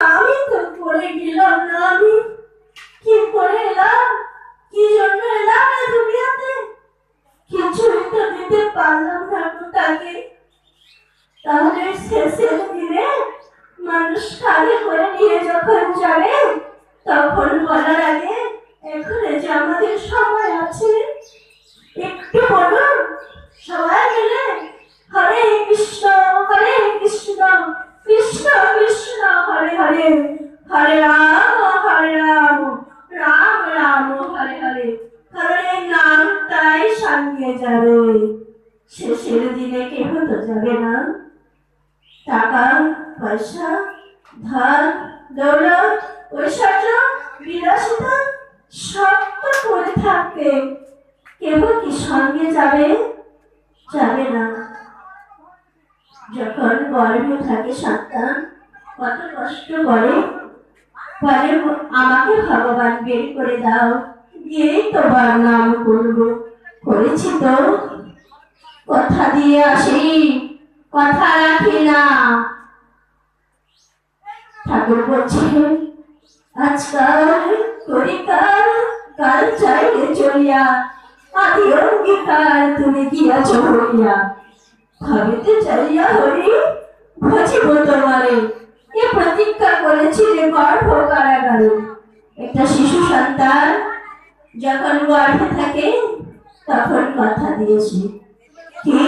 আমি তো পড়ে গেলাম না। আমি কি করে এলাম, কি জন্য এলাম এই দুনিয়াতে? কিছুই তো দিতে পারলাম না গো তাকে। তাহলে শেষের দিনে মানুষ কাঁধে করে নিয়ে যখন যাবে, তখন বলার আগে এখনো যে আমাদের সময় আছে, একটু বলুন সবাই মিলে হরে কৃষ্ণ হরে কৃষ্ণ কৃষ্ণ কৃষ্ণ হরে হরে, হরে রাম রাম রাম হরে হরে। কারণ এই নামটাই সারিয়ে যাবে। শেষের দিনে কেহ তো যাবে না। টাকা পয়সা ধন দৌলত ঐশ্বর্য বিলাসিতা সব তো করে থাকবে, কেহ কি সঙ্গে যাবে? যাবে না। যখন গর্ভে থাকে সন্তান কত কষ্ট করে, বলে আমাকে ভগবান বের করে দাও, দিয়েই তোমার নাম করবো। করেছি তো, কথা দিয়ে আসি, কথা রাখি না। ঠাকুর বলছে আজকাল করিকার কাল চাইলে চলিয়া, আদি অঙ্গীকার তুমি দিয়াছ হইয়া। ভাবিতে চাইয়া হরি ভজিব তোমারে, এ প্রতিজ্ঞা করেছিলে গর্ভ কারাগারে। একটা শিশু সন্তান যখন গর্ভে থাকে তখন কথা দিয়েছি, কি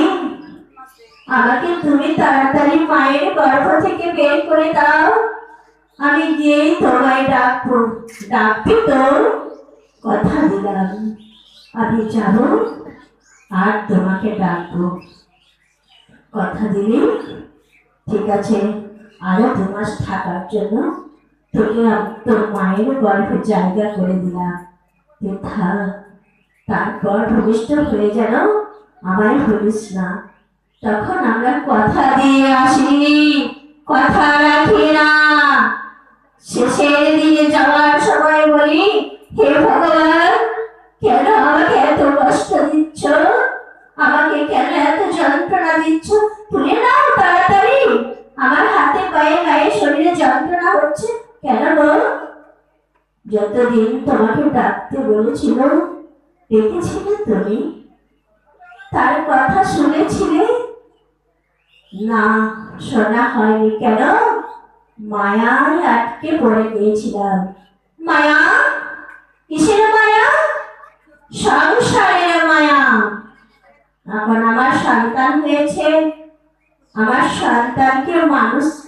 আমাকে তুমি তাড়াতাড়ি মায়ের গর্ভ থেকে বের করে দাও, আমি গিয়েই তোমায় ডাকবো। ডাকবি তো? কথা দিলাম আমি যাব আর তোমাকে ডাকবো। কথা দিলি? ঠিক আছে, আরো 2 মাস থাকার জন্য তোকে তোর মায়ের গর্ভে জায়গা করে দিলাম, তুই থাক। তারপর ভূমিষ্ঠ হয়ে যেন আমায় ভুলিস না। তখন আমরা কথা দিয়ে আসি, কথা রাখি না। শেষের দিনে যাওয়ার সময় বলি, হে ভগবান, কেন আমাকে এত কষ্ট দিচ্ছ? আমাকে কেন এত যন্ত্রণা দিচ্ছ? তুলে নাও তাড়াতাড়ি, আমার হাতে পায়ে গায়ে শরীরে যন্ত্রণা হচ্ছে কেন গো? যতদিন তোমাকে ডাকতে বলেছিল ডেকেছিলে তুমি? তার কথা শুনেছিলে? না, শোনা হয়নি। কেন? মায়ায় আটকে পড়ে গিয়েছিলাম। মায়া? কিসের মায়া? সংসারের মায়া। এখন আমার সন্তান হয়েছে, আমার সন্তানকে মানুষ